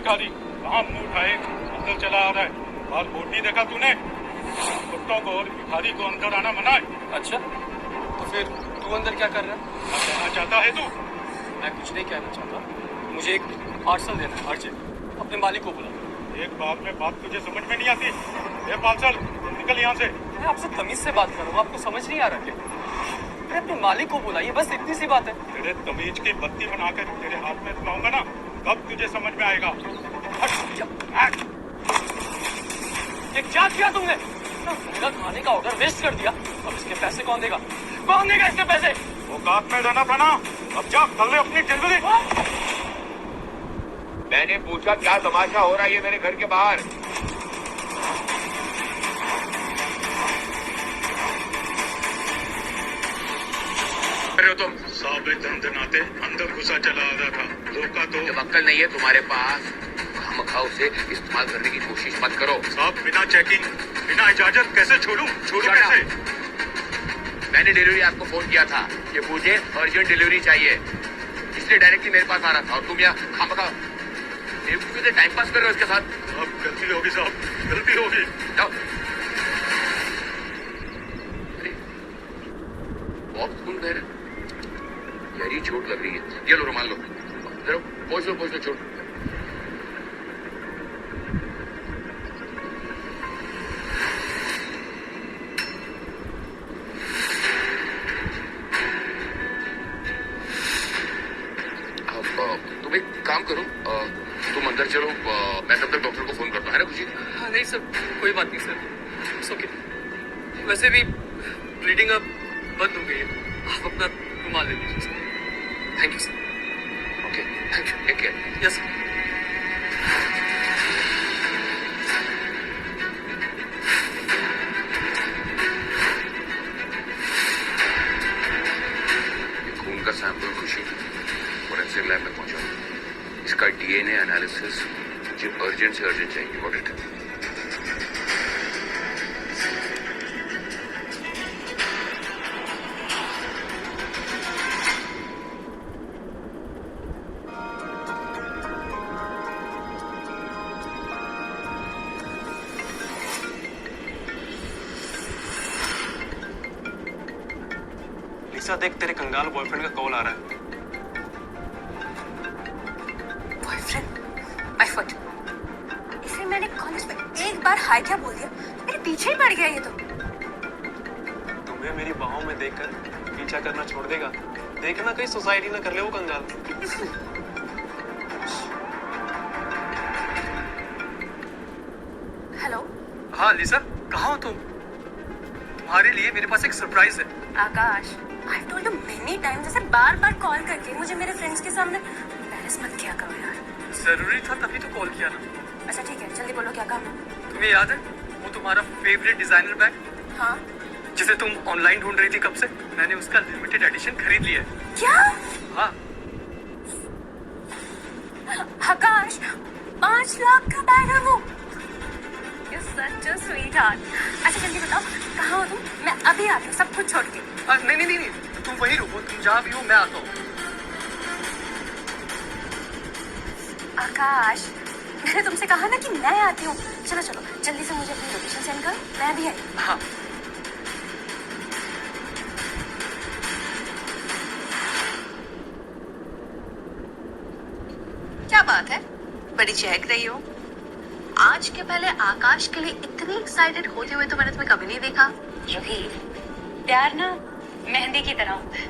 भिखारी, कहाँ मुंह उठाए अंदर चला आ रहा है? बाहर बोर्ड नहीं देखा तूने? कुत्तों को और भिखारी को अंदर आना मना है। अच्छा, तो फिर तू अंदर क्या कर रहा है? क्या कहना चाहता है तू? मैं कुछ नहीं कहना चाहता, मुझे एक पार्सल देना है अर्जेंट, अपने मालिक को बुला। एक बार में बात तुझे समझ में नहीं आती? ये पार्सल निकल यहाँ से। मैं आपसे तमीज से बात कर रहा हूँ, आपको समझ नहीं आ रहा क्या? मैं अपने मालिक को बुलाइए, बस इतनी सी बात है। तेरे तमीज की बत्ती बनाकर तेरे हाथ में दिलाऊंगा ना, तब तुझे समझ में आएगा। ये क्या किया तुमने? मेरा खाने का ऑर्डर वेस्ट कर दिया, अब इसके पैसे कौन देगा? कौन देगा इसके पैसे? वो औकात में रहना था ना, अब जा कर ले अपनी डिलीवरी। मैंने पूछा क्या तमाशा हो रहा है ये मेरे घर के बाहर? हो तुम साबित धंधनाते अंदर घुसा चला आ रहा था, रोका तो? जब अक्ल नहीं है तुम्हारे पास, खामखा उसे इस्तेमाल करने की कोशिश मत करो। साहब बिना चेकिंग, बिना इजाजत कैसे छोड़ूं कैसे? मैंने डिलीवरी आपको फोन किया था कि मुझे अर्जेंट डिलीवरी चाहिए, इसलिए डायरेक्टली मेरे पास आ रहा था और तुम यहाँ खामखा टाइम पास कर रहे हो इसके साथ। अब गलती होगी साहब, गलती होगी। जाओ। बहुत खून बह रहा, गहरी चोट लग रही है। ये लो रुमाल लो, जरा पोंछ लो चोट। तुम एक काम करो, तुम अंदर चलो, मैं तब तक डॉक्टर को फोन करता हूँ, है ना खुशी? हाँ नहीं सर, कोई बात नहीं सर, इट्स ओके। वैसे भी ब्लीडिंग अब बंद हो गई है, आप अपना रुमाल ले लीजिए sir. Thank you sir. Okay, thank you, take care. Yes sir. खून का सैंपल खुशी फोरेंसिक लैब में पहुंचा, इसका डीएनए एनालिसिस मुझे अर्जेंट से अर्जेंट चाहिए। Got it? लिसा देख, तेरे कंगाल बॉयफ्रेंड का कॉल आ रहा है। My foot. इसे मैंने कॉलेज में एक बार हाय क्या बोल दिया, मेरे पीछे ही पड़ गया ये तो। तुम्हें मेरी बाहों में देखकर पीछा करना छोड़ देगा? देखना कहीं सोसाइटी ना कर ले वो कंगाल। हेलो। हाँ लिसा, कहाँ हो तुम? तुम्हारे लिए मेरे पास एक सरप्राइज है। आकाश, I've told you many times, जैसे बार बार कॉल करके मुझे मेरे फ्रेंड्स के सामने embarrass मत किया करो यार। जरूरी था तभी तो कॉल किया ना। अच्छा ठीक है, जल्दी बोलो क्या काम है। तुम्हें याद है वो तुम्हारा फेवरेट डिजाइनर बैग, हाँ। जिसे तुम ऑनलाइन ढूंढ रही थी कब से? मैंने उसका लिमिटेड एडिशन खरीद लिया है। क्या? हाँ। आकाश, 5 लाख का बैग है वो। You're such a sweetheart। अच्छा जल्दी बताओ कहाँ हो तुम? मैं अभी आती हूँ सब कुछ छोड़ के। नहीं, तुम वहीं रुको, तुम जहाँ भी हो मैं आता हूँ। आकाश, मैंने तुमसे कहा ना कि मैं आती हूँ। चलो जल्दी से मुझे अपनी लोकेशन सेंड करो, मैं भी आई। हाँ। क्या बात है, बड़ी चहक रही हो। आज के पहले आकाश के लिए इतनी एक्साइटेड होते हुए तो मैंने तुम्हें कभी नहीं देखा। क्योंकि प्यार ना मेहंदी की तरह होता है,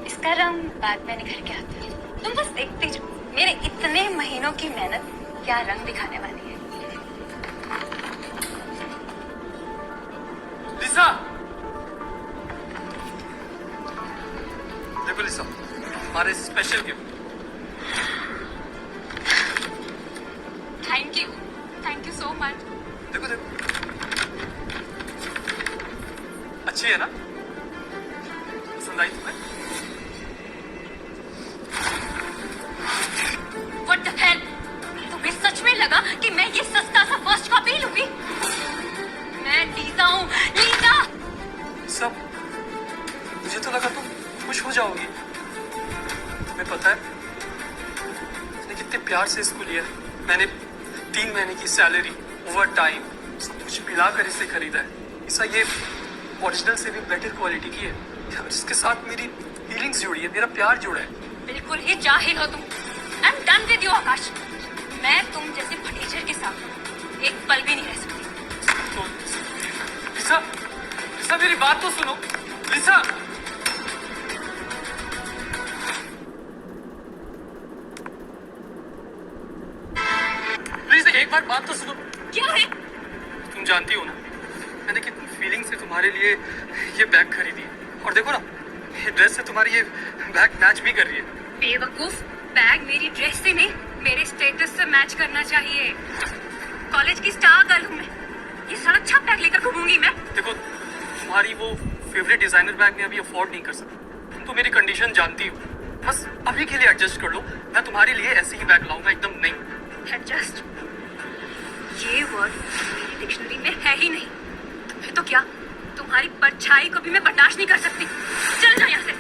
इसका रंग बाद में निखर के आता है। तुम बस देखते जाओ मेरे इतने महीनों की मेहनत क्या रंग दिखाने वाली है। लिसा, देखो लिसा, हमारे special gift. Thank you so much. देखो अच्छी है ना? पसंद आई तुम्हें? What the hell? तुम्हें सच में लगा कि मैं ये सस्ता सा फर्स्ट कॉपी लूंगी? मैं लीजा हूँ, लीजा। सब मुझे तो लगा तुम खुश हो जाओगी। तुम्हें पता है उसने कितने प्यार से इसको लिया, मैंने 3 महीने की सैलरी, ओवर टाइम, सब कुछ मिलाकर इसे खरीदा है। ऐसा ये ओरिजिनल से भी बेटर क्वालिटी की है, जिसके साथ मेरी फीलिंग्स जुड़ी है, मेरा प्यार जुड़ा है। बिल्कुल ही जाहिल हो तुम। I am done with you Akash. मैं तुम जैसे फटीचर के साथ एक पल भी नहीं रह सकती। तो लिसा, लिसा मेरी बात तो सुनो। लिसा, प्लीज एक बार बात तो सुनो। क्या है? तुम जानती हो ना, मैंने कितनी फीलिंग से तुम्हारे लिए ये बैग खरीदी है। और देखो ना, ये ड्रेस से तुम्हारी ये बैग मैच भी कर रही है। बेवकूफ, बैग मेरी ड्रेस से नहीं मेरे स्टेटस से मैच करना चाहिए। कॉलेज की स्टार गर्ल हूँ मैं, ये सारा अच्छा बैग लेकर घूमूंगी मैं। देखो, तुम्हारी वो फेवरेट डिजाइनर बैग मैं अभी अफोर्ड नहीं कर सकता। तुम तो मेरी कंडीशन जानती हो, बस अभी के लिए एडजस्ट कर लो। मैं तुम्हारे लिए ऐसे ही बैग लाऊंगा, एकदम नहीं। एडजस्ट, ये वर्ड मेरी डिक्शनरी में है ही नहीं। फिर तो क्या, तुम्हारी परछाई को भी मैं बर्दाश्त नहीं कर सकती। चल जाओ यहाँ से,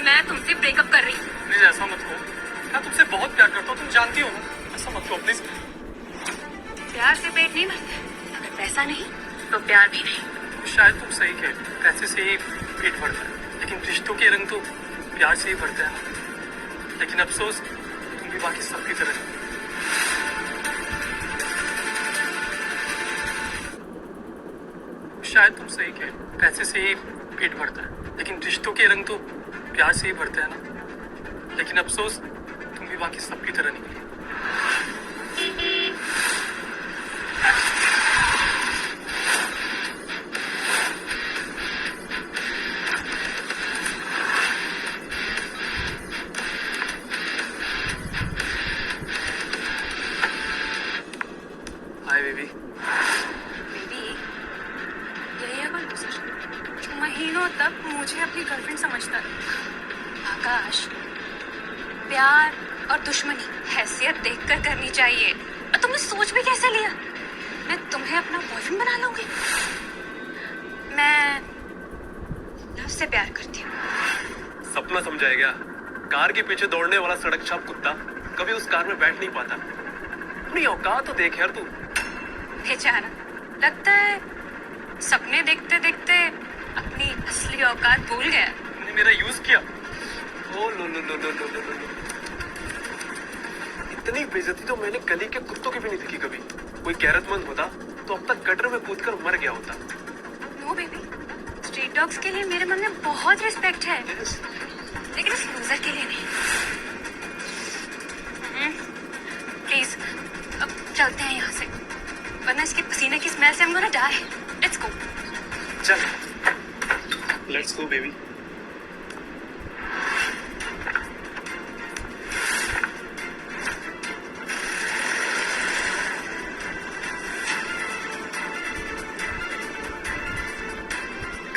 मैं तुमसे ब्रेकअप कर रही हूँ। प्लीज ऐसा मत कहो, मैं तुमसे बहुत प्यार करता हूँ, तुम जानती हो ना। ऐसा मत कहो प्लीज। प्यार से पेट नहीं भरता, अगर पैसा नहीं तो प्यार भी नहीं। शायद तुम सही कह, पैसे से ही पेट भरता है, लेकिन रिश्तों के रंग तो प्यार से ही भरते हैं। लेकिन अफसोस, तुम भी बाकी सबकी तरह नहीं। शायद तुम सही कह, पैसे से ही पेट भरता है, लेकिन रिश्तों के रंग तो प्यार से ही भरते हैं ना। लेकिन अफसोस, तुम भी बाकी सबकी तरह निकली। Hi baby. बेबी, यही है कोई दूसरा जो महीनों तक मुझे अपनी गर्लफ्रेंड समझता है। आकाश, प्यार और दुश्मनी हैसियत देखकर करनी चाहिए। और तुमने सोच भी कैसे लिया मैं तुम्हें अपना बॉयफ्रेंड बना लूंगी? मैं लव से प्यार करती हूँ। सपना समझाया गया। कार के पीछे दौड़ने वाला सड़क छाप कुत्ता कभी उस कार में बैठ नहीं पाता। अपनी औकात तो देख यार तू। बेचारा, लगता है सपने देखते देखते अपनी असली औकात भूल गया। तूने मेरा यूज किया। ओ लो लो लो लो लो लो लो। इतनी बेइज्जती तो मैंने गली के कुत्तों की भी नहीं देखी कभी। कोई गैरतमंद होता तो अब तक गटर में कूदकर मर गया होता। नो बेबी, स्ट्रीट डॉग्स के लिए मेरे मन में बहुत रिस्पेक्ट है, लेकिन इस लूजर के लिए नहीं। प्लीज अब चलते हैं यहाँ से, वरना इसके पसीने की स्मेल से I'm gonna die. Let's go. चल, let's go baby.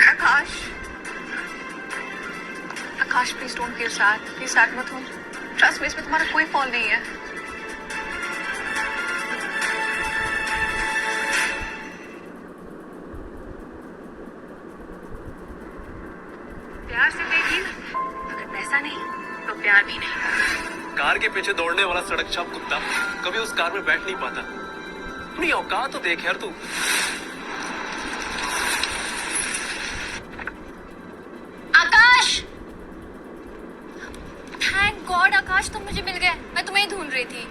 Akash, Akash please don't feel sad, please sad मत हो। ट्रस्ट मी, इसमें तुम्हारा कोई फॉल नहीं है। प्यार से पेट नहीं भरता, अगर पैसा नहीं तो प्यार भी नहीं। कार के पीछे दौड़ने वाला सड़क छाप कुत्ता कभी उस कार में बैठ नहीं पाता। अपनी औकात तो देख यार तू। आकाश, थैंक गॉड आकाश तुम मुझे मिल गए। मैं तुम्हें ही ढूंढ रही थी।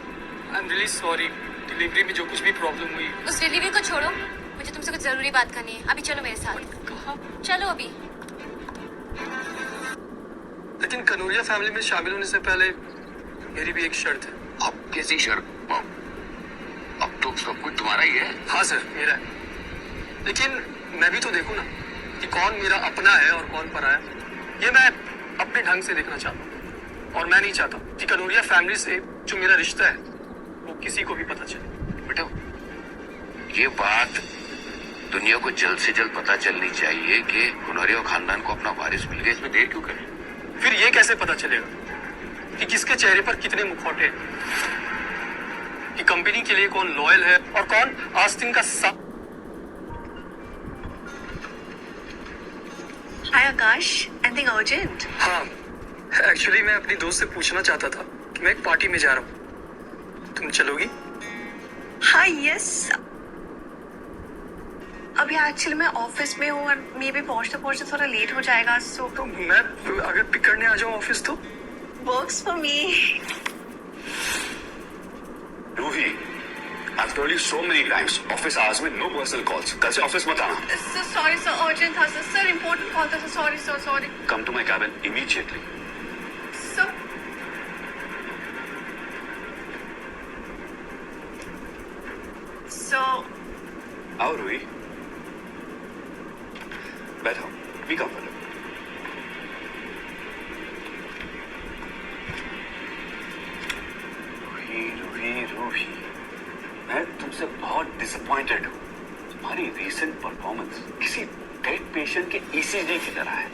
I am really sorry, delivery में जो कुछ भी प्रॉब्लम हुई। उस डिलीवरी को छोड़ो, मुझे तुमसे कुछ जरूरी बात करनी है। अभी चलो मेरे साथ। कहाँ? चलो अभी। लेकिन कनूरिया फैमिली में शामिल होने से पहले मेरी भी एक शर्त है। अब कैसी शर्त? अब तो सब कुछ तुम्हारा ही है। हाँ सर, मेरा है, लेकिन मैं भी तो देखूं ना कि कौन मेरा अपना है और कौन पराया। ये मैं अपने ढंग से देखना चाहता हूँ, और मैं नहीं चाहता कि कनूरिया फैमिली से जो मेरा रिश्ता है वो किसी को भी पता चले। बेटा, ये बात दुनिया को जल्द से जल्द पता चलनी चाहिए कि कनूरिया खानदान को अपना वारिस मिल गया। इसमें देर क्यों करें? फिर ये कैसे पता चलेगा कि किसके चेहरे पर कितने मुखौटे हैं, कि कंपनी के लिए कौन लॉयल है और कौन आस्तीन का साथ। हाय आकाश, एनीथिंग अर्जेंट? हाँ, एक्चुअली मैं अपनी दोस्त से पूछना चाहता था कि मैं एक पार्टी में जा रहा हूँ, तुम चलोगी? हाँ यस, अभी एक्चुअली मैं ऑफिस में हूँ और मे भी पहुँचते पहुँचते थोड़ा लेट हो जाएगा, सो तो मैं अगर पिक करने आ जाऊँ ऑफिस तो? Works for me. Ruhi, I've told you so many times, office hours में no personal calls. कल से ऑफिस मत आना. सर सॉरी सर, अर्जेंट था सर, इम्पोर्टेंट कॉल था sir, sorry sir, sorry Come to my cabin immediately. Sir. So आओ रूही. बैठो. Be comfortable. Ruhi, मैं तुमसे बहुत डिसअपॉइंटेड हूँ. तुम्हारी रीसेंट परफॉर्मेंस किसी डेड पेशेंट के ईसीजी की तरह है,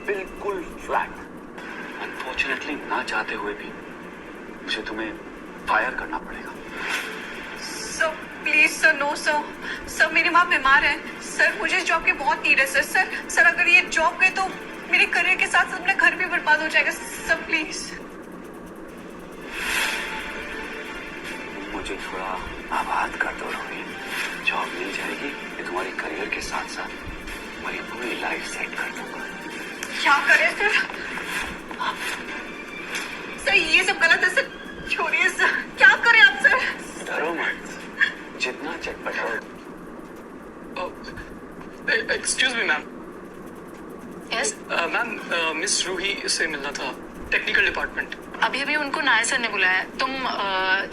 बिल्कुल फ्लैट. अनफॉर्चुनेटली ना चाहते हुए भी मुझे तुम्हें फायर करना पड़ेगा. Sir please sir, no sir, sir मेरी माँ बीमार है सर, मुझे इस जॉब की बहुत नीड है सर, सर अगर ये जॉब गई तो मेरे करियर के साथ साथ मेरा घर भी बर्बाद हो जाएगा सर, प्लीज। मुझे थोड़ा आबाद कर दो रूही. जॉब मिल जाएगी कि तुम्हारी करियर के साथ साथ तुम्हारी पूरी लाइफ सेट कर दूंगा. क्या करें सर? सर ये सब गलत है सर, छोड़िए सर, क्या करें आप सर? डरो मत, जितना चटपटा excuse me ma'am. Yes, ma'am miss Ruhi से मिलना था, टेक्निकल डिपार्टमेंट. अभी अभी उनको नायर सर ने बुलाया है, तुम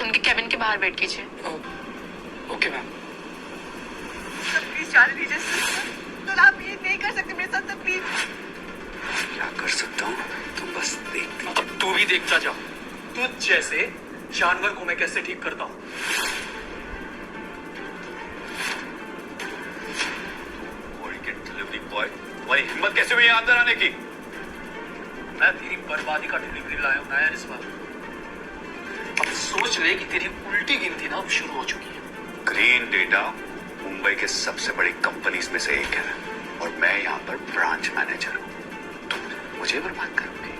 उनके कैबिन के बाहर वेट कीजिए। Okay ma'am. सर प्लीज जाने दीजिए सर, सर आप ये नहीं कर सकते मेरे साथ सर, प्लीज। क्या कर सकता हूँ, तुम बस देखती. अब तू भी देखता जा, तुझ जैसे जानवर को मैं कैसे ठीक करता हूँ. डिलीवरी बॉय, तुम्हारी हिम्मत कैसे हुई यहाँ अंदर आने की? मैं तेरी बर्बादी का डिलीवरी लाया हूँ नायर इस बार. अब सोच ले कि तेरी उल्टी गिनती ना अब शुरू हो चुकी है. ग्रीन डेटा मुंबई के सबसे बड़ी कंपनीज में से एक है और मैं यहाँ पर ब्रांच मैनेजर हूँ. तुम मुझे बर्बाद करोगे?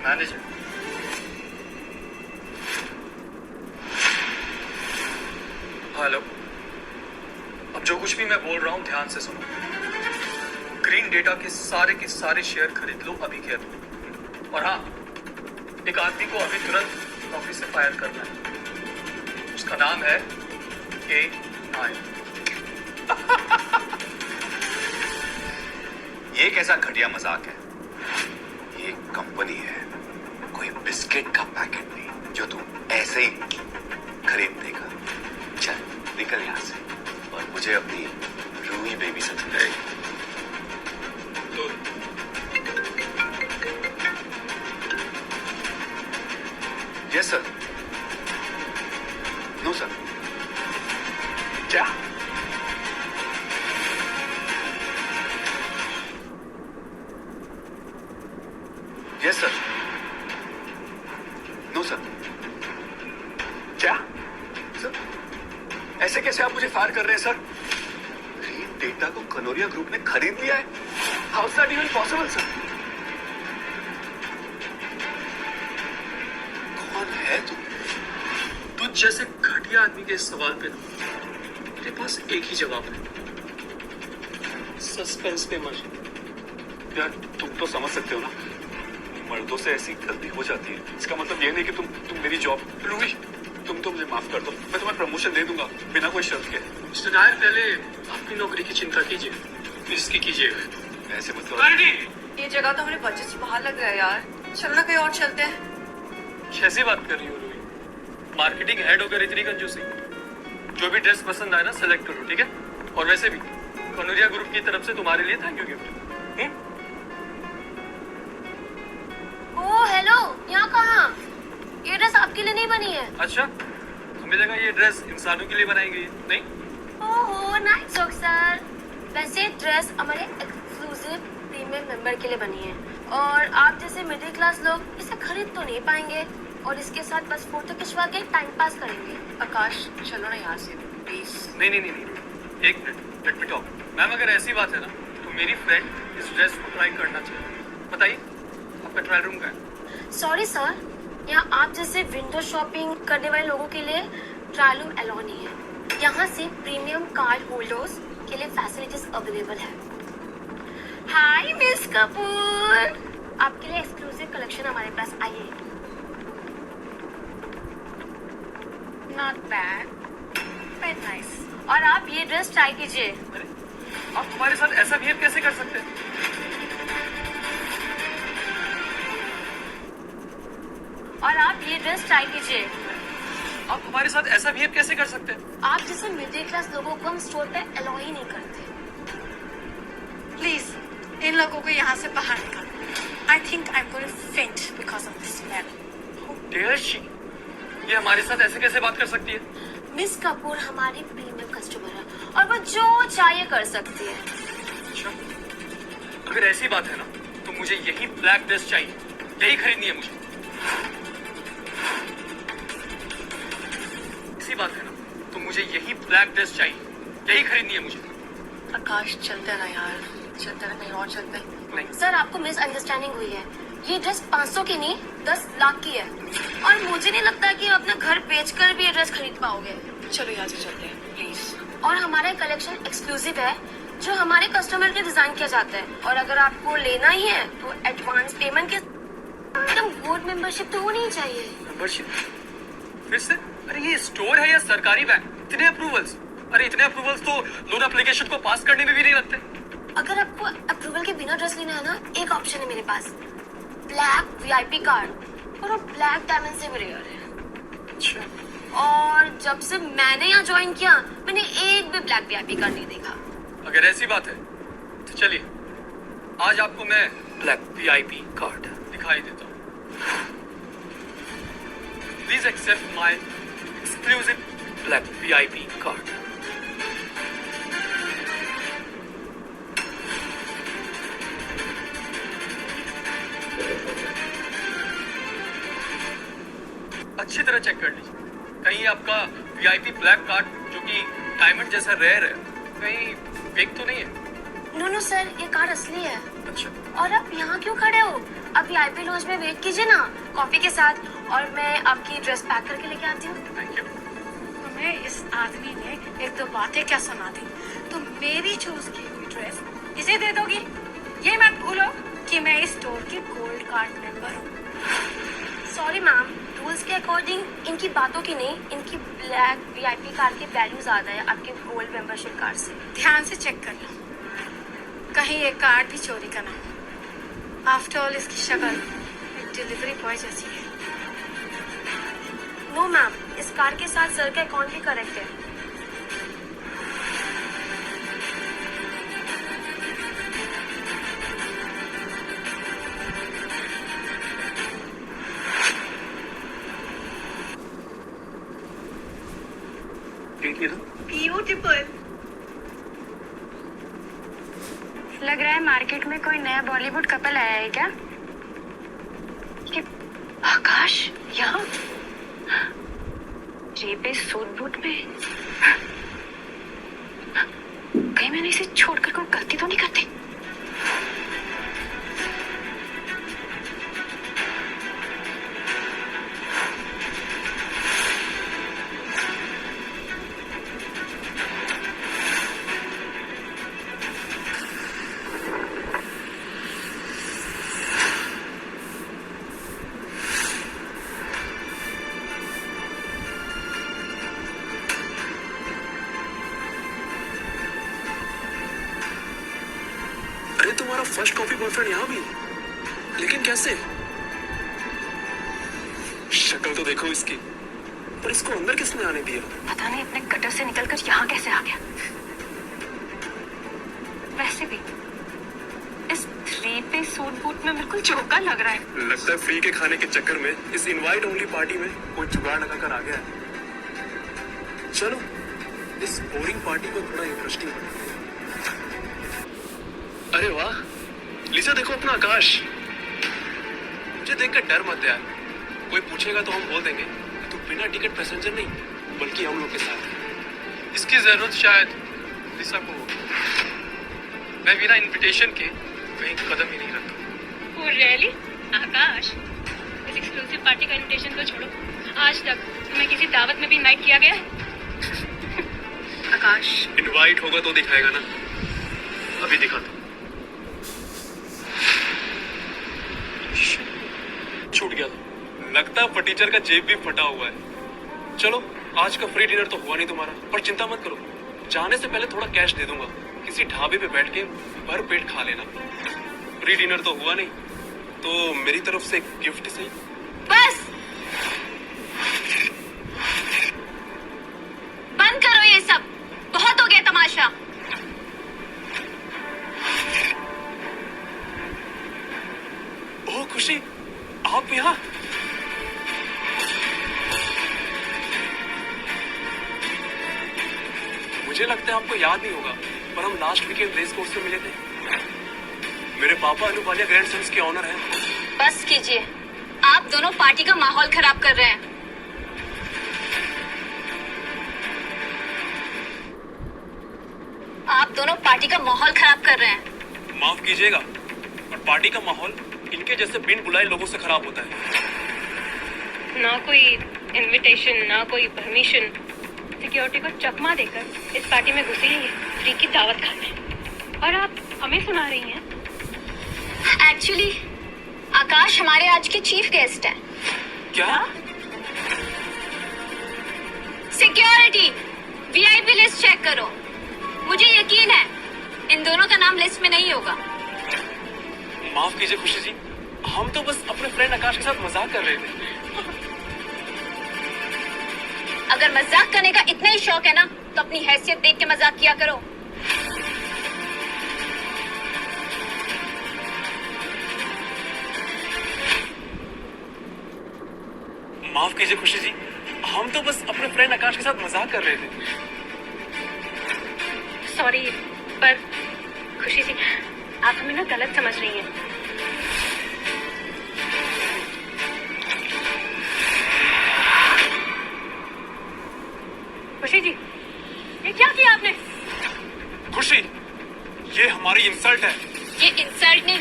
मैनेजर? हेलो, अब जो कुछ भी मैं बोल रहा हूँ ध्यान से सुनो. ग्रीन डेटा के सारे शेयर खरीद लो अभी के अभी. और हाँ, एक आदमी को अभी तुरंत ऑफिस से फायर करना है. उसका नाम है ए नायर. ये कैसा घटिया मजाक है? ये कंपनी है, कोई बिस्किट का पैकेट नहीं जो तू ऐसे ही खरीद देगा. चल निकल यहाँ से और मुझे अपनी रूही बेबी से मिले. Yes sir. No sir. क्या? Yes sir. No sir. क्या सर? ऐसे कैसे आप मुझे फायर कर रहे हैं सर? ग्रीन डेटा को कनोरिया ग्रुप ने खरीद लिया है. How is that even possible sir? कौन है तू? तुझ जैसे घटिया आदमी के इस सवाल पे ना मेरे पास एक ही जवाब है. सस्पेंस पे मर. यार तुम तो समझ सकते हो ना, मर्दों से ऐसी गलती हो जाती है. इसका मतलब ये नहीं कि तुम मेरी जॉब. रूही, तुम तो मुझे माफ कर दो. मैं तुम्हें प्रमोशन दे दूंगा बिना कोई शर्त के. मिस्टर नायर, पहले अपनी नौकरी की चिंता कीजिए, इसकी कीजिएगा. ऐसे मत करो. ये जगह तो हमारे बजट से बाहर लग रहा है यार, चलना कहीं और चलते हैं। कैसी बात कर रही हो रूही? मार्केटिंग हेड होकर इतनी कंजूसी? जो भी ड्रेस पसंद आए ना सेलेक्ट करो, ठीक है? और वैसे भी कनोरिया ग्रुप की तरफ से तुम्हारे लिए thank you gift. Oh hello, यहाँ कहाँ? ये ड्रेस आपके लिए नहीं बनी है। अच्छा, हमें लगा ये ड्रेस इंसानों के लिए बनाई गई है. नहीं? ओहो नाइस जोक सर। वैसे ड्रेस हमारे एक्सक्लूसिव प्रीमियम मेंबर के लिए बनी है और आप जैसे मिडिल क्लास लोग इसे खरीद तो नहीं पाएंगे और इसके साथ बस फोटो खिंचवा के टाइम पास करेंगे। आकाश चलो ना यहाँ से प्लीज। नहीं नहीं नहीं नहीं, एक minute, let me talk. Ma'am, अगर ऐसी बात है ना तो मेरी फ्रेंड इस ड्रेस को ट्राई करना चाहिए. बताइए, आपका ट्रायल रूम का है? सॉरी सर, यहाँ आप जैसे विंडो शॉपिंग करने वाले लोगों के लिए ट्रायल रूम अलाउ नहीं है। यहाँ से प्रीमियम कार्ड होल्डर्स के लिए फैसिलिटीज अवेलेबल है। हाय मिस कपूर, आपके लिए एक्सक्लूसिव कलेक्शन हमारे पास आई है। Not bad but nice. और आप ये ड्रेस ट्राई कीजिए। आप हमारे साथ ऐसा बिहेव कैसे कर सकते हैं? और आप ये ड्रेस ट्राई कीजिए। आप हमारे साथ ऐसा बिहेव कैसे कर सकते हैं? आप जैसे मिडिल क्लास लोगों को हम स्टोर पे अलाउ ही नहीं करते। प्लीज इन लोगों को यहाँ से बाहर निकालो। I think I am going to faint because of this smell. Dare she, ये हमारे साथ ऐसे कैसे बात कर सकती है? मिस कपूर हमारी प्रीमियम कस्टमर है और वो जो चाहिए कर सकती है। अच्छा, अगर ऐसी बात है ना तो मुझे यही ब्लैक ड्रेस चाहिए, यही खरीदनी है मुझे। ऐसी बात है ना तो मुझे यही ब्लैक ड्रेस चाहिए, यही खरीदनी है मुझे। आकाश चलते ना यार, चलते ना, कहीं और चलते। नहीं, सर आपको मिसअंडरस्टैंडिंग हुई है। ये ड्रेस 500 की नहीं 10 लाख की है और मुझे नहीं लगता कि आप अपना घर बेचकर भी ये ड्रेस खरीद पाओगे। चलो यहाँ से चलते हैं प्लीज। और हमारा कलेक्शन एक्सक्लूसिव है जो हमारे कस्टमर के डिजाइन किया जाता है। और अगर आपको लेना ही है तो एडवांस पेमेंट के एकदम गोल्ड मेंबरशिप तो होनी ही चाहिए। मेंबरशिप फिर से? अरे ये स्टोर है या सरकारी बैंक? इतने अप्रूवल्स? अरे इतने अप्रूवल्स तो लोन एप्लीकेशन को पास करने में भी नहीं लगते। अगर आपको अप्रूवल के बिना ड्रेस लेना है ना, एक ऑप्शन है मेरे पास, ब्लैक वीआईपी कार्ड। और वो ब्लैक डायमंड से भी रेयर है। अच्छा, और जब से मैंने यहाँ ज्वाइन किया मैंने एक भी ब्लैक वीआईपी कार्ड नहीं देखा। अगर ऐसी बात है तो चलिए आज आपको मैं ब्लैक वीआईपी कार्ड दिखाई देता हूँ। Please accept my exclusive black VIP card. अच्छी तरह चेक कर लीजिए, कहीं आपका वीआईपी ब्लैक कार्ड जो कि डायमंड जैसा रेयर है कहीं फेक तो नहीं है? नो सर, ये कार्ड असली है। अच्छा, और आप यहाँ क्यों खड़े हो? आप वीआईपी लॉन्ज में वेट कीजिए ना कॉफी के साथ, और मैं आपकी ड्रेस पैक करके लेके आती हूँ। Thank you. तुम्हें इस आदमी ने एक दो बातें क्या सुना दी? तुम मेरी चूज की हुई ड्रेस इसे दे दोगी? ये मत भूलो कि मैं इस स्टोर की गोल्ड कार्ड मेंबर हूँ। सॉरी मैम, रूल्स के अकॉर्डिंग इनकी बातों की नहीं, इनकी ब्लैक वीआईपी कार्ड की वैल्यू ज्यादा है आपके गोल्ड मेंबरशिप कार्ड से। ध्यान से चेक कर लो, कहीं ये कार्ड भी चोरी का ना हो। आफ्टर ऑल इसकी शक्ल एक डिलीवरी बॉय जैसी है। नो मैम, इस कार्ड के साथ सर का अकाउंट भी करेक्ट है। ब्यूटीफुल। लग रहा है मार्केट में कोई नया बॉलीवुड कपल आया है क्या? ये आकाश यहाँ रेपे सूट बूट में? कहीं मैंने इसे छोड़कर कोई गलती तो नहीं करती? अरे तुम्हारा फर्स्ट कॉपी बॉयफ्रेंड यहाँ भी? लेकिन कैसे? शक्ल तो देखो इसकी, पर इसको अंदर किसने आने दिया? पता नहीं अपने गटर से निकलकर यहाँ कैसे आ गया। वैसे भी इस 3-piece सूट बूट में बिल्कुल जोकर लग रहा है। लगता है फ्री के खाने के चक्कर में इस इनवाइट ओनली पार्टी में कोई जुगाड़ लगा कर आ गया है। चलो इस बोरिंग पार्टी को थोड़ा इंटरेस्टिंग बनाते हैं। अरे वाह, लिसा देखो अपना आकाश। मुझे देखकर डर मत यार, कोई पूछेगा तो हम बोल देंगे तू बिना टिकट पैसेंजर नहीं बल्कि हम लोग के साथ है। इसकी जरूरत शायद लिसा को होगी। मैं बिना इनविटेशन के कहीं कदम ही नहीं रखता। रियली? आकाश, इस एक्सक्लूसिव पार्टी का इनविटेशन तो छोड़ो, आज तक तुम्हें किसी दावत में भी इनवाइट किया गया? आकाश, इनवाइट होगा तो दिखाएगा ना, अभी दिखाता हूं। छूट गया था, लगता है फटीचर का जेब भी फटा हुआ है। चलो, आज का फ्री डिनर तो हुआ नहीं तुम्हारा, पर चिंता मत करो, जाने से पहले थोड़ा कैश दे दूंगा, किसी ढाबे पे बैठ के भर पेट खा लेना। फ्री डिनर तो हुआ नहीं, तो मेरी तरफ से गिफ्ट सही। बस बंद करो ये सब, बहुत हो गया तमाशा। ओह खुशी, आप यहाँ? मुझे लगता है आपको याद नहीं होगा, पर हम लास्ट वीकेंड रेस कोर्स में मिले थे। मेरे पापा अनुपालिया ग्रैंड सन्स के ऑनर हैं। बस कीजिए, आप दोनों पार्टी का माहौल खराब कर रहे हैं। आप दोनों पार्टी का माहौल खराब कर रहे हैं। माफ कीजिएगा, और पार्टी का माहौल इनके जैसे बिन बुलाए लोगों से खराब होता है। ना कोई इनविटेशन, ना कोई परमिशन, सिक्योरिटी को चकमा देकर इस पार्टी में घुसी है फ्री की दावत खाने, और आप हमें सुना रही हैं। एक्चुअली आकाश हमारे आज के चीफ गेस्ट हैं। क्या? सिक्योरिटी, वीआईपी लिस्ट चेक करो। मुझे यकीन है इन दोनों का नाम लिस्ट में नहीं होगा। माफ कीजिए खुशी जी, हम तो बस अपने फ्रेंड आकाश के साथ मजाक कर रहे थे। अगर मजाक करने का इतना ही शौक है ना, तो अपनी हैसियत देख के मजाक किया करो। माफ कीजिए खुशी जी, हम तो बस अपने फ्रेंड आकाश के साथ मजाक कर रहे थे। सॉरी, पर खुशी जी, आप हमें ना गलत समझ रही हैं। खुशी जी, ये क्या किया आपने? खुशी, ये हमारी इंसल्ट है। ये इंसल्ट नहीं,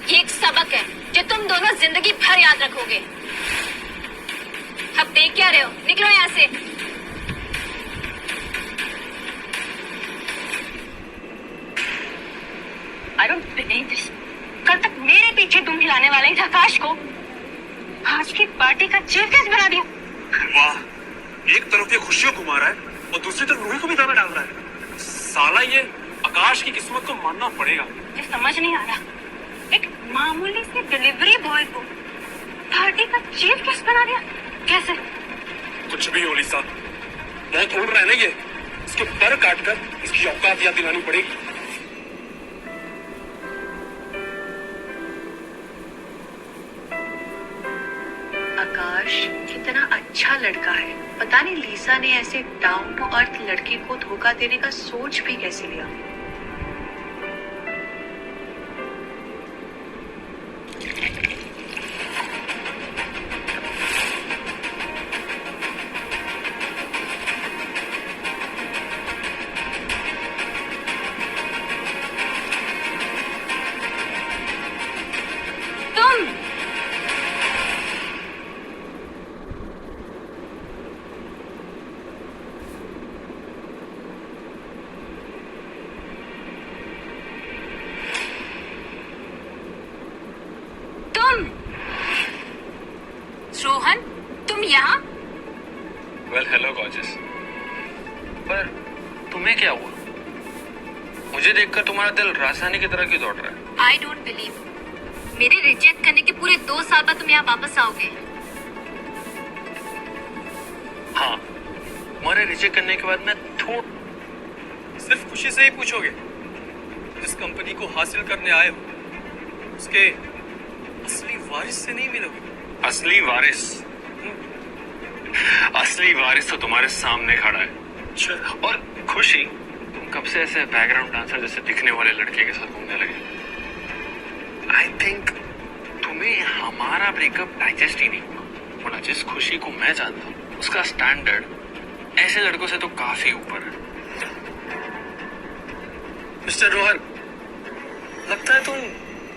ये एक सबक है जो तुम दोनों जिंदगी भर याद रखोगे। अब देख क्या रहे हो, निकलो यहाँ से। I don't believe this. कल तक मेरे पीछे तुम हिलाने वाले इस आकाश को आज की पार्टी का चीफ गेस्ट बना दिया। वाह, एक तरफ ये खुशियों को मारा है और दूसरी तरफ रूही को भी दाना डाल रहा है। साला ये आकाश की किस्मत को मानना पड़ेगा। मुझे समझ नहीं आ रहा, एक मामूली से डिलीवरी बॉय को पार्टी का चीफ गेस्ट बना दिया, कैसे? कुछ भी हो लिसा, बहुत उड़ रहा है ना ये, इसके पर काट कर इसकी औकात याद दिलानी पड़ेगी। आकाश कितना अच्छा लड़का है, पता नहीं लीसा ने ऐसे डाउन टू अर्थ लड़की को धोखा देने का सोच भी कैसे लिया। रोहन, तुम यहाँ? वेल हेलो गॉर्जियस, पर तुम्हें क्या हुआ? मुझे देखकर तुम्हारा दिल राजधानी की तरह क्यों दौड़ रहा है? आई डोंट बिलीव, मेरे रिजेक्ट करने के पूरे 2 साल बाद तुम यहाँ वापस आओगे। हाँ, तुम्हारे रिजेक्ट करने के बाद मैं सिर्फ खुशी से ही पूछोगे? जिस कंपनी को हासिल करने आए हो उसके असली वारिस से नहीं मिलोगे? असली वारिस? असली वारिस तो तुम्हारे सामने खड़ा है। और खुशी, तुम कब से ऐसे बैकग्राउंड डांसर जैसे दिखने वाले लड़के के साथ घूमने लगे? आई थिंक तुम्हें हमारा ब्रेकअप डाइजेस्ट ही नहीं हुआ, वरना जिस खुशी को मैं जानता हूँ उसका स्टैंडर्ड ऐसे लड़कों से तो काफी ऊपर है। मिस्टर रोहन, लगता है तुम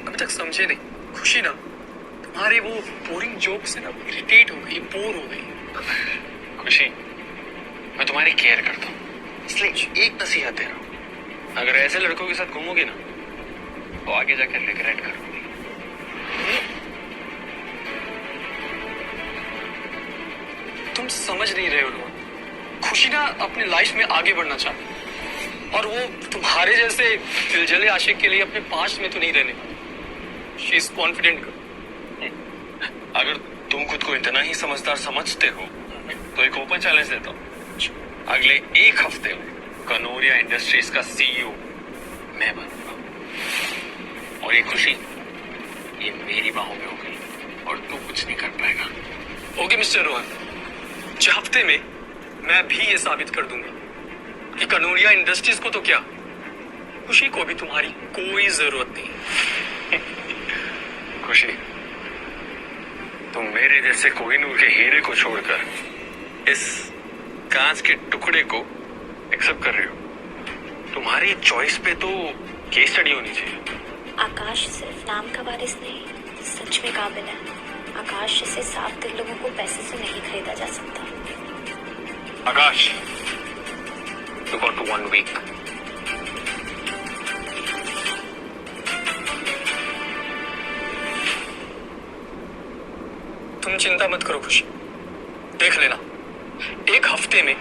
अभी तक समझे नहीं। खुशी ना तुम्हारी वो बोरिंग जोक से ना इरिटेट हो गई, बोर हो गई। खुशी, मैं तुम्हारी केयर करता हूँ, इसलिए एक नसीहत दे रहा हूँ, अगर ऐसे लड़कों के साथ घूमोगी ना तो आगे जाकर रिग्रेट करोगी। तुम समझ नहीं रहे हो रोहन। खुशी ना अपनी लाइफ में आगे बढ़ना चाहती है और वो तुम्हारे जैसे दिलजले आशिक के लिए अपने पास्ट में तो नहीं रहने वाली। She is confident. अगर तुम खुद को इतना ही समझदार समझते हो तो एक ओपन चैलेंज देता हूँ, अगले एक हफ्ते में कनोरिया इंडस्ट्रीज का सीईओ मैं बनूंगा और ये खुशी ये मेरी बाहों में होगी और तू कुछ नहीं कर पाएगा। ओके मिस्टर रोहन, 6 हफ्ते में मैं भी ये साबित कर दूंगा कि कनोरिया इंडस्ट्रीज को तो क्या, खुशी को भी तुम्हारी कोई जरूरत नहीं। खुशी, तुम मेरे जैसे कोहिनूर के हीरे को छोड़कर इस कांच के टुकड़े को एक्सेप्ट कर रही हो। तुम्हारी चॉइस पे तो केस स्टडी होनी चाहिए। आकाश सिर्फ नाम का वारिस नहीं, सच में काबिल है। आकाश जैसे साफ दिल लोगों को पैसे से नहीं खरीदा जा सकता। आकाश, you got 1 week. तुम चिंता मत करो खुशी, देख लेना 1 हफ्ते में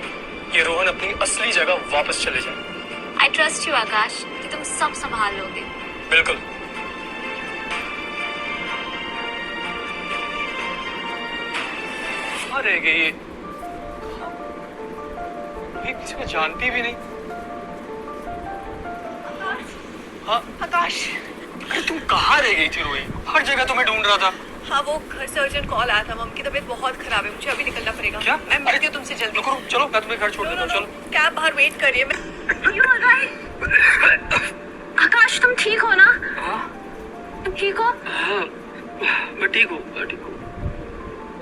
ये रोहन अपनी असली जगह वापस चले जाए। आई ट्रस्ट यू आकाश कि तुम सब संभाल लोगे। बिल्कुल। कहाँ रह गई ये किसी को जानती भी नहीं। हाँ आकाश, अरे तुम कहाँ रह गई थी रोही? हर जगह तुम्हें ढूंढ रहा था। हाँ वो घर से अर्जेंट कॉल आया था, मम्मी की तबीयत बहुत खराब है, मुझे अभी निकलना पड़ेगा। क्या? मैं मिलती हूँ तुमसे जल्दी। रुको चलो, मैं तुम्हें घर छोड़ देता हूँ। चलो कैब बाहर वेट कर रही है। आकाश तुम ठीक हो ना? तुम ठीक हो? मैं ठीक हूँ,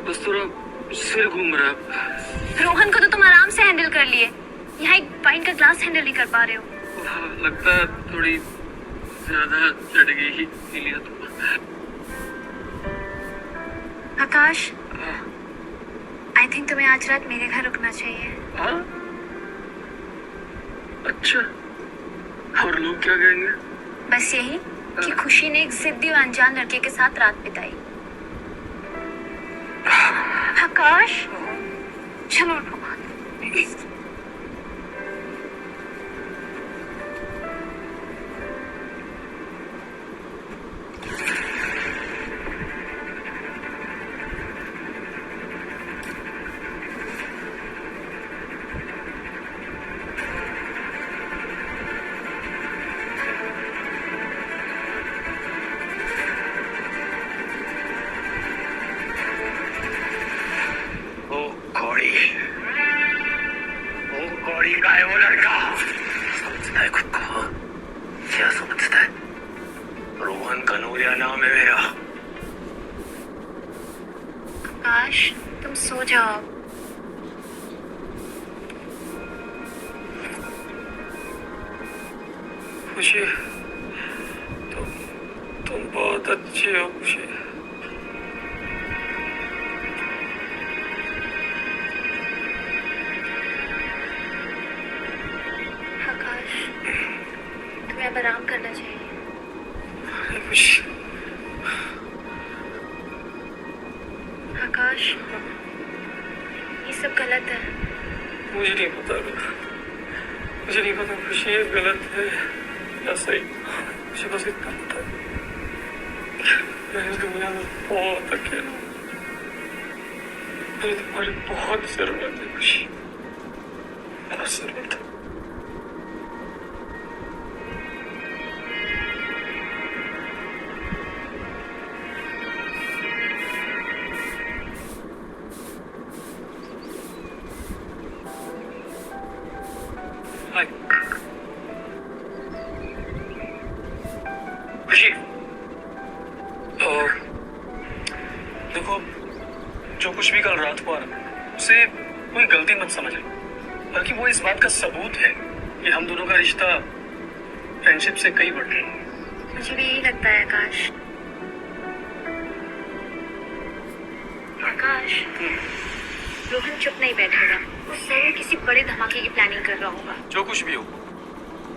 बस थोड़ा सिर घूम रहा है। रोहन को तो तुम आराम से हैंडल कर लिए, यहाँ एक वाइन का ग्लास हैंडल नहीं कर पा रहे हो। लगता है थोड़ी ज्यादा चढ़ गई ही लिया तो। आकाश, आई थिंक तुम्हें आज रात मेरे घर रुकना चाहिए। हाँ? अच्छा, और लोग क्या कहेंगे? बस यही कि खुशी ने एक जिद्दी और अनजान लड़के के साथ रात बिताई। आकाश, चलो घोड़ी का है वो लड़का, समझता है खुद को? क्या समझता है? रोहन कनोरिया नाम है मेरा। आकाश तुम सो जाओ। खुशी, तुम बहुत अच्छी हो खुशी। आकाश तुम्हें अब आराम करना चाहिए। खुशी, आकाश ये सब गलत है। मुझे नहीं पता खुशी ये गलत है या सही। मुझे बस इतना पता है मैं इस दुनिया में बहुत अकेला हूँ। मुझे तुम्हारी बहुत जरूरत है खुशी, बहुत जरूरत है। हाय खुशी, देखो जो कुछ भी कल रात हुआ ना उसे कोई गलती मत समझे, बल्कि वो इस बात का सबूत है कि हम दोनों का रिश्ता फ्रेंडशिप से कई बढ़ रहा है। मुझे भी यही लगता है आकाश। आकाश रोहन चुप नहीं बैठेगा। वो जरूर किसी बड़े धमाके की प्लानिंग कर रहा होगा। जो कुछ भी हो,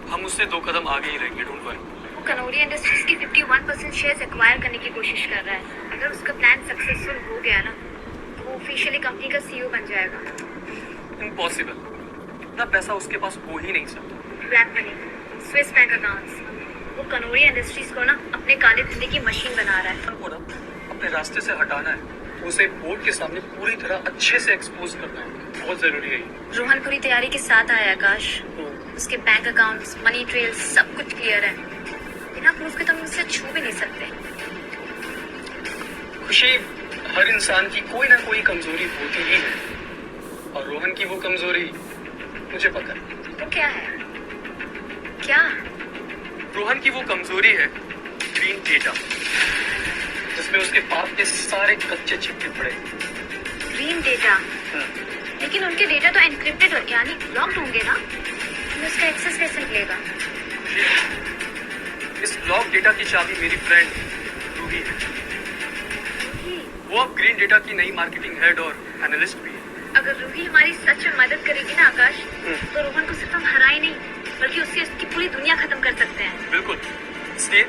हम उससे 2 कदम आगे ही रहेंगे, डोंट वरी। वो कनौरिया इंडस्ट्रीज की 51% शेयर्स एक्वायर करने की कोशिश कर रहा है। अगर उसका प्लान सक्सेसफुल हो गया ना, तो वो ऑफिशियली कंपनी का CEO बन जाएगा। इम्पॉसिबल, इतना पैसा उसके पास हो ही नहीं सकता। Black money, Swiss bank accounts, वो कनौरिया इंडस्ट्रीज को ना अपने काले धंधे की मशीन बना रहा है। को ना अपने रास्ते से हटाना है, उसे बोर्ड के सामने पूरी तरह अच्छे से एक्सपोज करना है, बहुत जरूरी है। रोहन पूरी तैयारी के साथ आया आकाश। उसके बैंक अकाउंट्स, मनी ट्रेल सब कुछ क्लियर है। बिना प्रूफ के तुम उसे छू भी नहीं सकते। खुशी, हर इंसान की कोई ना कोई कमजोरी होती ही है, और रोहन की वो कमजोरी मुझे पता है। तो क्या है? क्या? रोहन की वो कमजोरी है ग्रीन डेटा, जिसमें उसके बाप के सारे कच्चे चिट्ठे पड़े। Green data? लेकिन उनके डेटा तो एनक्रिप्टेड यानी लॉक्ड होंगे ना? तो उसका एक्सेस कैसे मिलेगा? इस लॉक डेटा की चाबी मेरी फ्रेंड रूही है। वो अब ग्रीन डेटा की नई मार्केटिंग हेड और एनालिस्ट भी है। अगर रूही हमारी सच में मदद करेगी ना आकाश, तो रोहन को सिर्फ हम हरा ही नहीं, बल्कि उससे उसकी पूरी दुनिया खत्म कर सकते हैं। बिल्कुल। इसलिए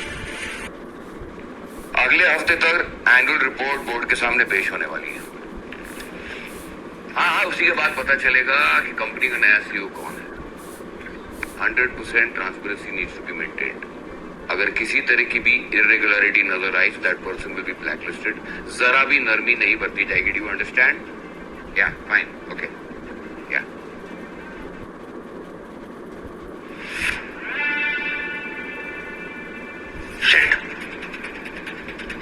अगले हफ्ते तक एनुअल रिपोर्ट बोर्ड के सामने पेश होने वाली है। हाँ, उसी के बाद पता चलेगा कि कंपनी का नया CEO कौन है। 100% transparency needs to be maintained. अगर किसी तरह की भी इरेगुलरिटी नजर आई, that person will be blacklisted. जरा भी नरमी नहीं बरती जाएगी। Do you understand? Yeah fine, okay, yeah shit,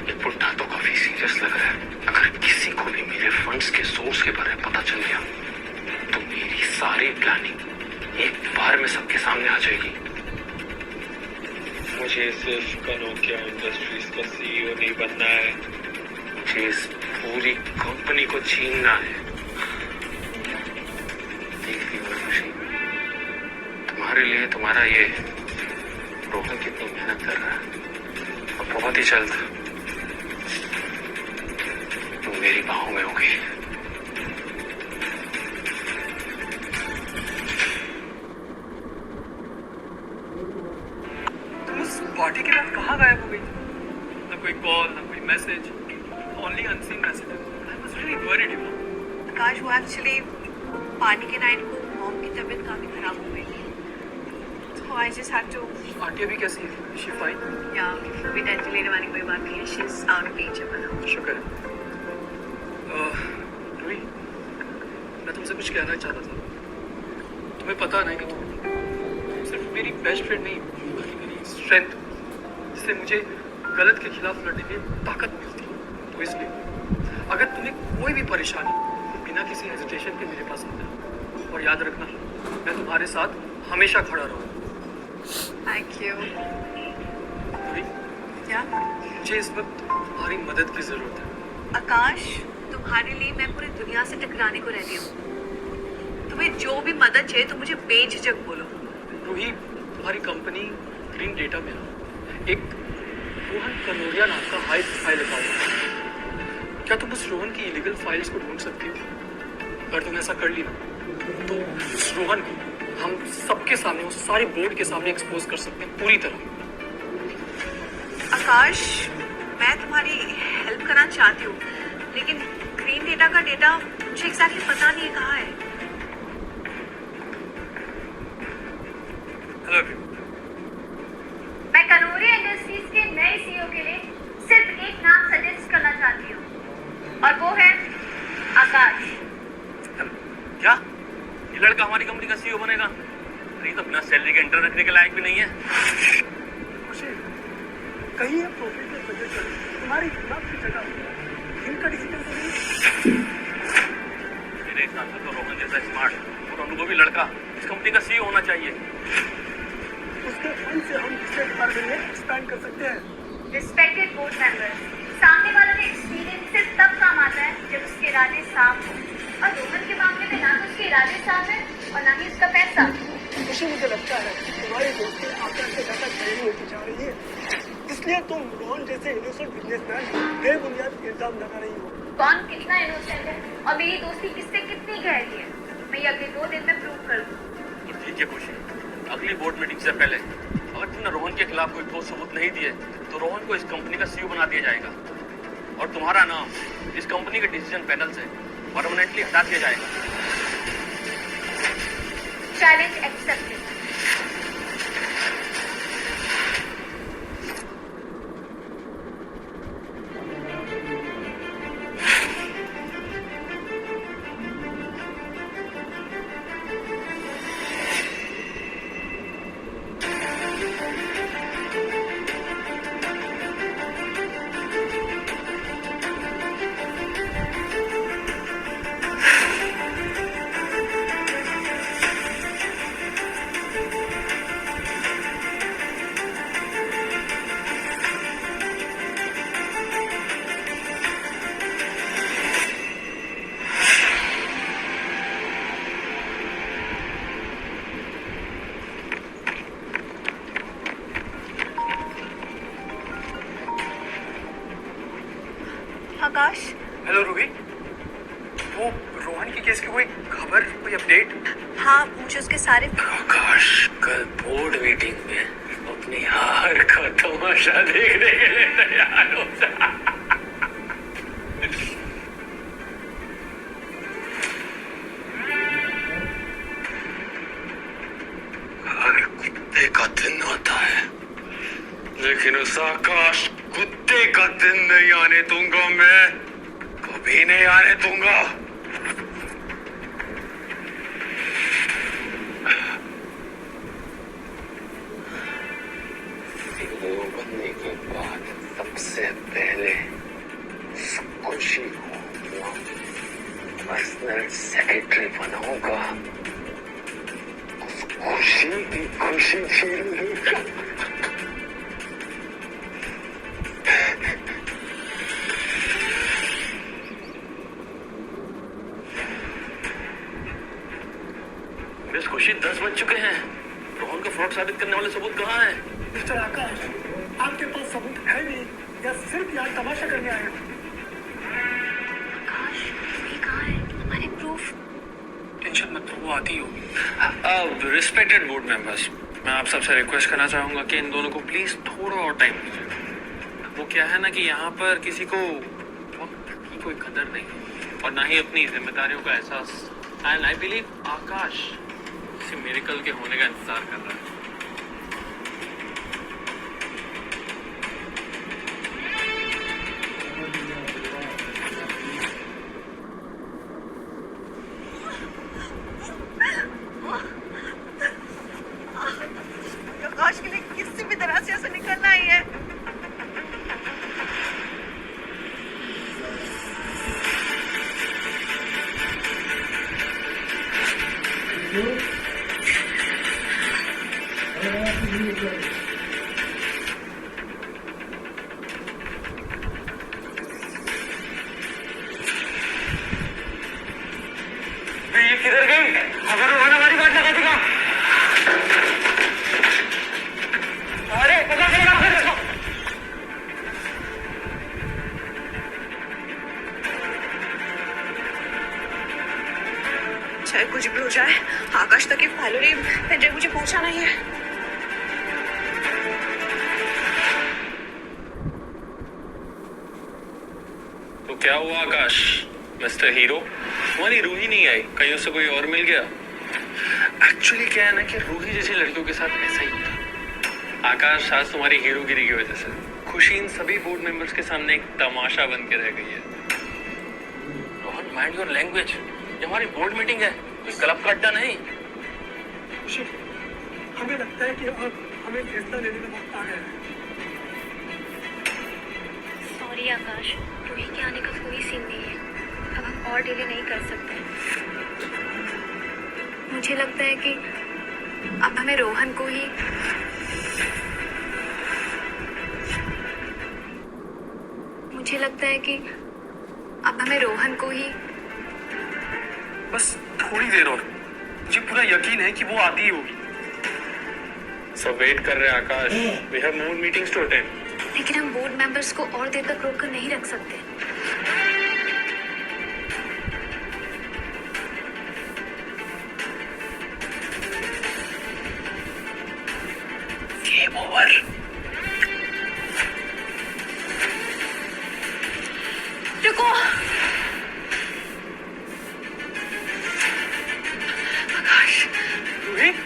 ये पुट्टा तो काफी सीरियस लग रहा है। अगर किसी को भी मेरे फंड्स के सोर्स के बारे में पता चल गया, तो मेरी सारी प्लानिंग एक बार में सबके सामने आ जाएगी। मुझे सिर्फ कनौरिया इंडस्ट्रीज का CEO नहीं बनना है, मुझे इस पूरी कंपनी को छीनना है। देखती हो खुशी, तुम्हारे लिए तुम्हारा ये रोहन कितनी मेहनत कर रहा है, और बहुत ही जल्द तुम मेरी बाहों में होगी। तुम उस पार्टी के बाद कहाँ गायब हो गई? ना कोई कॉल, ना कोई message, only unseen messages. I was really worried, you know. Akash, वो एक्चुअली पार्टी के नाइट को मॉम की तबीयत काफी खराब हो गई थी, so I just had to। Aunty अभी कैसी है? Is she fine? या अभी टेंशन लेने वाली कोई बात नहीं है। She is out of danger बना। शुक्र है। रूही, मैं तुमसे कुछ कहना चाहता था। तुम्हें पता नहीं कि तुम सिर्फ मेरी बेस्ट फ्रेंड नहीं, बल्कि मेरी स्ट्रेंथ, जिससे मुझे गलत के खिलाफ लड़ने की ताकत मिलती है। तो इसलिए अगर तुम्हें कोई भी परेशानी तो बिना किसी हेजिटेशन के मेरे पास आना, और याद रखना मैं तुम्हारे साथ हमेशा खड़ा रहूँगा। Thank you. रूही, क्या? मुझे इस वक्त तुम्हारी मदद की जरूरत है। आकाश, तुम्हारे लिए मैं पूरी दुनिया से टकराने को रेडी हूँ। तुम्हें जो भी मदद चाहिए तो मुझे बेझिझक बोलो। रूही, तुम्हारी कंपनी ग्रीन डेटा में एक रोहन कनौरिया नाम का हाई प्रोफाइल अकाउंट है। क्या तुम उस रोहन की इलीगल फाइल्स को ढूंढ सकती हो? अगर तुम ऐसा कर ली ना, तो उस रोहन को हम सबके सामने, उस सारे बोर्ड के सामने एक्सपोज कर सकते हैं पूरी तरह। आकाश, मैं तुम्हारी हेल्प करना चाहती हूँ, लेकिन ग्रीन डेटा का डेटा मुझे एग्जैक्टली पता नहीं है कहाँ है। हेलो, मैं कनौरिया इंडस्ट्रीज के नए CEO के लिए सिर्फ एक नाम सजेस्ट करना चाहती हूँ, और वो है आकाश। क्या ये लड़का हमारी कंपनी का CEO बनेगा? अरे तो अपना सैलरी का इंटर रखने के लायक भी नहीं है। कहीं है प्रॉफिट के वजह से तुम्हारी दिमाग की जगह इनका डिसीजन तो नहीं। मेरे हिसाब से तो रोहन जैसा स्मार्ट और अनुभवी लड़का इस कंपनी का CEO होना चाहिए। उसके फंड से हम इसे एक्सपैंड कर सकते हैं। रिस्पेक्टेड बोर्ड मेंबर्स, सामने वाला का एक्सपीरियंस सिर्फ तब काम आता है जब उसके इरादे साफ हो, और रोहन के मामले में ना तो उसके इरादे साफ है और ना ही उसका पैसा। खुशी, मुझे लगता है कि तुम्हारी दोस्ती आकर से ज्यादा गहरी होती जा रही है, इसलिए तुम रोहन जैसे इनोसेंट बिजनेसमैन बेबुनियाद इल्जाम लगा रही हो। कौन कितना इनोसेंट है और मेरी दोस्ती किससे कितनी गहरी है, मैं ये अगले 2 दिन में प्रूव कर दूँ। तो ठीक है खुशी, अगली बोर्ड मीटिंग से पहले अगर तुमने रोहन के खिलाफ कोई ठोस सबूत नहीं दिए तो रोहन को इस कंपनी का सीईओ बना दिया जाएगा और तुम्हारा नाम इस कंपनी के डिसीजन पैनल से परमानेंटली हटा दिया जाएगा। Challenge accepted. Akash, hello Ruhi, वो रोहन की केस की कोई खबर, कोई अपडेट? हाँ मुझे उसके सारे आकाश कल बोर्ड मीटिंग में अपनी हार का तमाशा देखने के लिए तैयार हो जा। हर कुत्ते का दिन होता है, लेकिन उस आकाश कुत्ते का दिन नहीं आने दूंगा, मैं कभी नहीं आने दूंगा। सीईओ बनने के बाद सबसे पहले खुशी को पर्सनल सेक्रेटरी बनाऊंगा, उस खुशी की खुशी छीन लूंगा। मिस खुशी 10 बज चुके हैं, रोहन को फ्रॉड साबित करने वाले सबूत कहाँ हैं? मिस्टर आकाश, आपके पास सबूत है नहीं या सिर्फ यहाँ तमाशा करने आए हो? आकाश, ये कहाँ है हमारे प्रूफ? टेंशन मत लो, वो आती होगी। रिस्पेक्टेड बोर्ड मेंबर्स, मैं आप सबसे रिक्वेस्ट करना चाहूंगा कि इन दोनों को प्लीज थोड़ा और टाइम दीजिए। वो क्या है ना कि यहाँ पर किसी को वक्त की कोई कदर नहीं और ना ही अपनी जिम्मेदारियों का एहसास। एंड आई बिलीव आकाश किसी मिरेकल के होने का इंतजार कर रहा है। आकाश के लिए किसी भी तरह से ऐसे निकलना ही है। ये किधर गई? अगर रोहन हमारी बात ना करेगा, अरे पता चलेगा। चाहे कुछ भी हो जाए, आकाश तक ये फाइनली पेन मुझे पहुंचा नहीं है। तो क्या हुआ आकाश मिस्टर हीरो? तुम्हारी रूही नहीं आई, कहीं उससे कोई और मिल गया? एक्चुअली क्या है ना कि रूही जैसी लड़कियों के साथ ऐसा ही होता। आकाश आज तुम्हारी हीरोगिरी की वजह से खुशी इन सभी बोर्ड मेंबर्स के सामने एक तमाशा बन के रह गई है। रोहन, माइंड योर लैंग्वेज, ये हमारी बोर्ड मीटिंग है, कोई क्लब का अड्डा नहीं। खुशी, हमें लगता है कि अब हमें फैसला लेने का वक्त आ गया है। सॉरी आकाश, रूही के आने का कोई सीन नहीं है, अब हम और डिले नहीं कर सकते। मुझे लगता है कि अब हमें रोहन को ही बस थोड़ी देर और, मुझे पूरा यकीन है कि वो आती ही होगी। सब वेट कर रहे हैं Akash, we have more meetings to attend. लेकिन हम बोर्ड मेंबर्स को और देर तक रोक कर नहीं रख सकते। मर। रुको। आकाश। Rohit?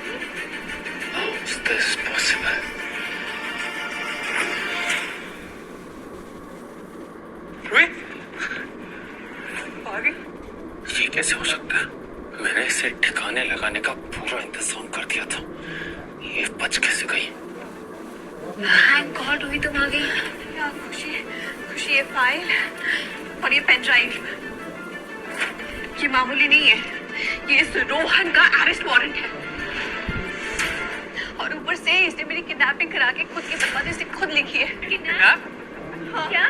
How is this possible? Rohit? आगे? ये कैसे हो सकता है? मैंने इसे ठिकाने लगाने का पूरा इंतजाम कर दिया था। ये बच कैसे गई? थैंक गॉड हुई तुम आ गई। यार खुशी, खुशी ये फाइल और ये पेन ड्राइव ये मामूली नहीं है, ये इस रोहन का अरेस्ट वारंट है। और ऊपर से इसने मेरी किडनैपिंग करा के खुद की बर्बादी इसने खुद लिखी है। किडनैप? हाँ। क्या?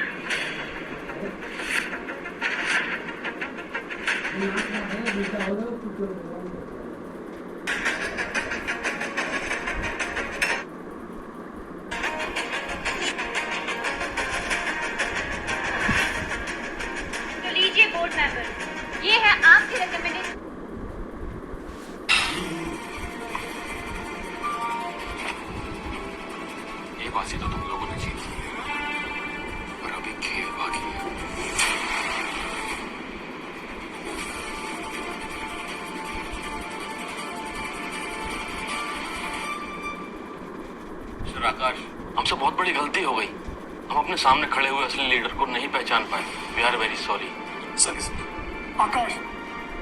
तो लीजिए बोर्ड मेंबर, ये है आपकी रिकमेंडेशन। ये बाजी तो तुम लोगों ने जीती और अभी खेल बाकी है। सर आकाश, हमसे बहुत बड़ी गलती हो गई। हम अपने सामने खड़े हुए असली लीडर को नहीं पहचान पाए। We are very sorry. Akash,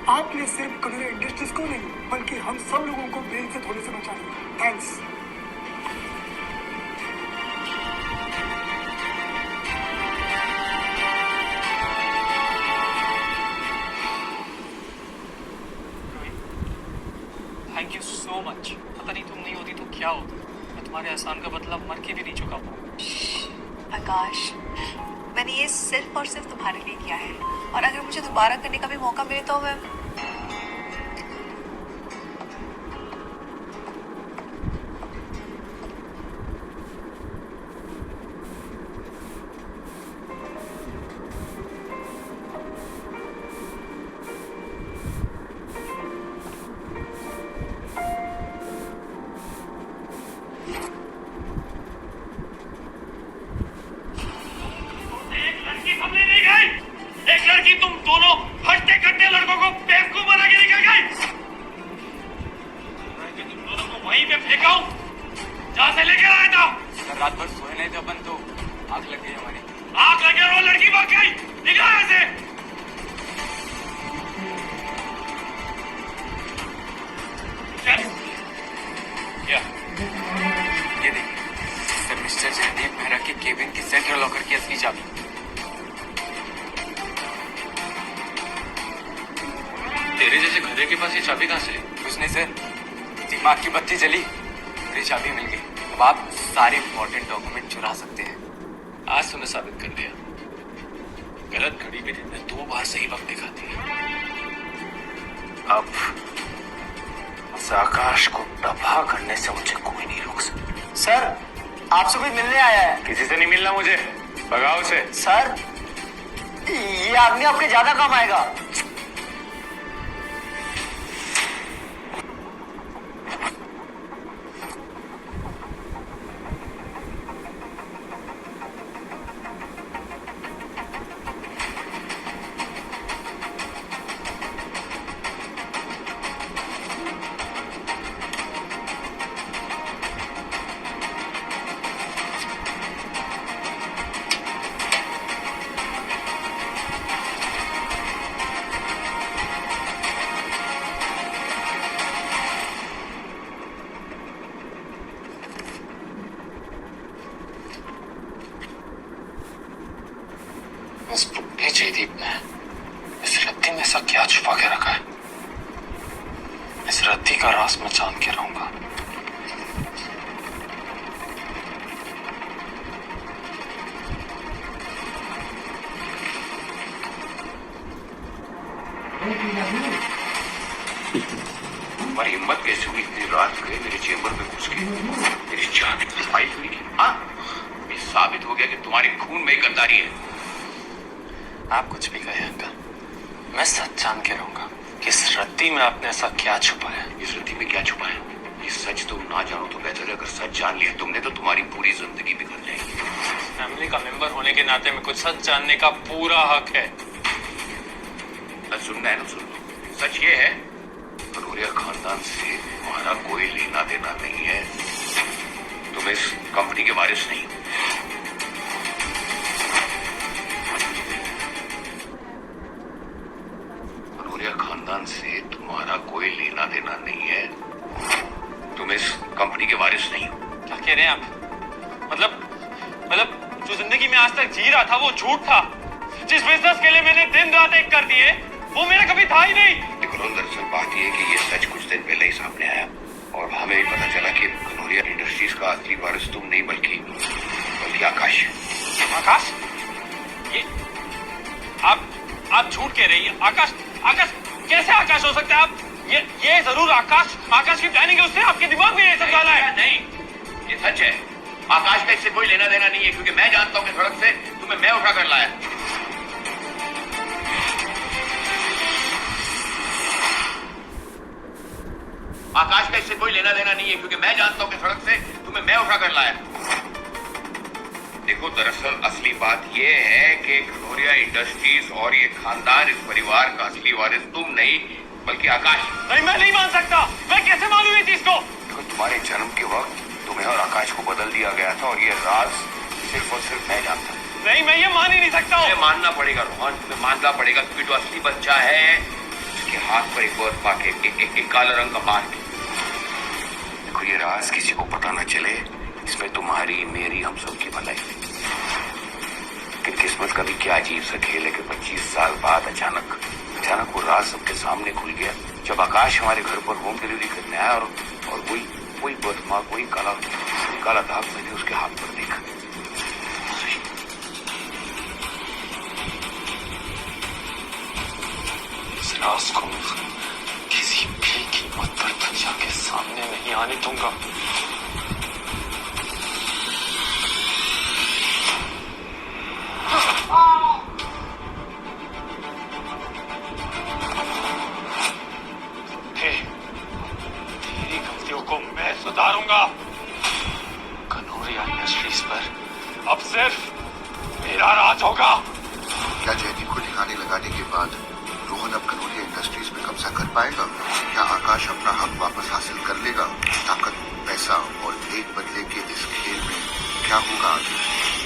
आपने सिर्फ कनूरी इंडस्ट्रीज को नहीं बल्कि हम सब लोगों को बेल से थोड़े से बचा लिया। Thanks. Thank you so much. पता नहीं तुम नहीं होती तो क्या होता। मैं तुम्हारे एहसान का बदला मर के भी नहीं चुका पाऊँ। आकाश, मैंने ये सिर्फ और सिर्फ तुम्हारे लिए किया है, और अगर मुझे दोबारा करने का भी मौका मिले तो मैं एक लड़की तुम दोनों हंसते खट्टे लड़कों को बेवकूफ बना के निकल गई। तुम दोनों को वहीं पे फेंका हूं जहां से लेकर आया था। रात भर सोए नहीं थे अपन तो आग लग गई हमारी। आग लगे और लड़की भाग गई। निकला ऐसे। क्या? ये देखिए, सर मिस्टर जयदीप मेहरा के केबिन की सेंट्रल लॉकर की असली चाबी। तेरे जैसे गधे के पास ये चाबी कहाँ से? कुछ नहीं सर, दिमाग की बत्ती जली, मेरी चाबी मिल गई। अब आप सारे इंपॉर्टेंट डॉक्यूमेंट चुरा सकते हैं। आज तुमने साबित कर दिया, गलत घड़ी पे दिन में 2 बार सही वक्त दिखाती है। अब इस आकाश को तबाह करने से मुझे कोई नहीं रोक सकता। सर, आपसे कोई मिलने आया है। किसी से नहीं मिलना मुझे, भगाओ से। सर, ये आदमी आपके ज्यादा काम आएगा। इस बुढ़े जयदीप ने इस रद्दी में ऐसा क्या छुपा के रखा है? इस रद्दी का राज मैं जान के रहूंगा। तुम्हारी हिम्मत कैसे हुई इतनी रात गए मेरे चेंबर में घुस के मेरी जान की फाइल चुरी की? हाँ, ये साबित हो गया कि तुम्हारे खून में ही गद्दारी है। आप कुछ भी कहें अंकल, मैं सच जान के रहूंगा कि इस रद्दी में आपने ऐसा क्या छुपा है। इस रद्दी में क्या छुपा है? ये सच तुम ना जानो तो बेहतर है। अगर सच जान लिया तुमने तो तुम्हारी पूरी जिंदगी बिगड़ जाएगी। फैमिली का मेंबर होने के नाते में कुछ सच जानने का पूरा हक है। सुनना है ना, सुन लो। सच ये है, कनौरिया खानदान से तुम्हारा कोई लेना देना नहीं है। तुम इस कंपनी के वारिस नहीं हो। कनौरिया खानदान से तुम्हारा कोई लेना देना नहीं है। तुम इस कंपनी के वारिस नहीं हो। क्या कह रहे हैं आप? मतलब जो जिंदगी में आज तक जी रहा था वो झूठ था। जिस बिजनेस के लिए मैंने दिन रात एक कर दिए वो मेरा कभी था ही नहीं। देखो, दरअसल बात यह है कि ये सच कुछ दिन पहले ही सामने आया और हमें भी पता चला कि कनौरिया इंडस्ट्रीज का असली वारिस तुम नहीं बल्कि आकाश। आकाश? ये आप झूठ कह रही है। आकाश कैसे आकाश हो सकता है? आप ये जरूर आकाश की प्लानिंग है। उसने आपके दिमाग में ये सब डाला है। नहीं, ये सच है। आकाश का इससे कोई लेना देना नहीं है, क्योंकि मैं जानता हूं कि सड़क से तुम्हें मैं उठा कर लाया। आकाश का इससे कोई लेना देना नहीं है, क्योंकि मैं जानता हूं कि सड़क से तुम्हें मैं उठा कर लाया। देखो, दरअसल असली बात यह है कि कनौरिया इंडस्ट्रीज और ये खानदान, इस परिवार का असली वारिस तुम नहीं बल्कि आकाश। नहीं, मैं नहीं मान सकता। मैं कैसे मानूं ये चीज को? देखो, तुम्हारे जन्म के वक्त तुम्हें और आकाश को बदल दिया गया था और ये राज सिर्फ और सिर्फ मैं जानता हूं। नहीं, मैं ये मान ही नहीं सकता हूँ। तुम्हें मानना पड़ेगा रोहन, तुम्हें मानना पड़ेगा, क्योंकि जो असली बच्चा है उसके हाथ पर एक बर्थ मार्क है, एक काला रंग का मार्क है। देखो, ये राज किसी को पता न चले, इसमें तुम्हारी, मेरी, हम सबकी भलाई। लेकिन किस्मत का भी क्या अजीब सा खेल है कि 25 साल बाद अचानक वो राज सबके सामने खुल गया जब आकाश हमारे घर पर होम डिलीवरी करने आया और वही बर्थमार्क, वही काला दाग मैंने उसके हाथ पर देखा। इस राज को किसी भी कीमत पर दुनिया के सामने नहीं आने दूंगा। तेरी गलतियों को मैं सुधारूंगा। कनौरिया इंडस्ट्रीज पर अब सिर्फ मेरा राज होगा। क्या जयदीप को ठिकाने लगाने के बाद रोहन अब कनौरिया इंडस्ट्रीज में कब्जा कर पाएगा? क्या आकाश अपना हक वापस हासिल कर लेगा? ताकत, पैसा और एक बदले के इस खेल में क्या होगा आगे?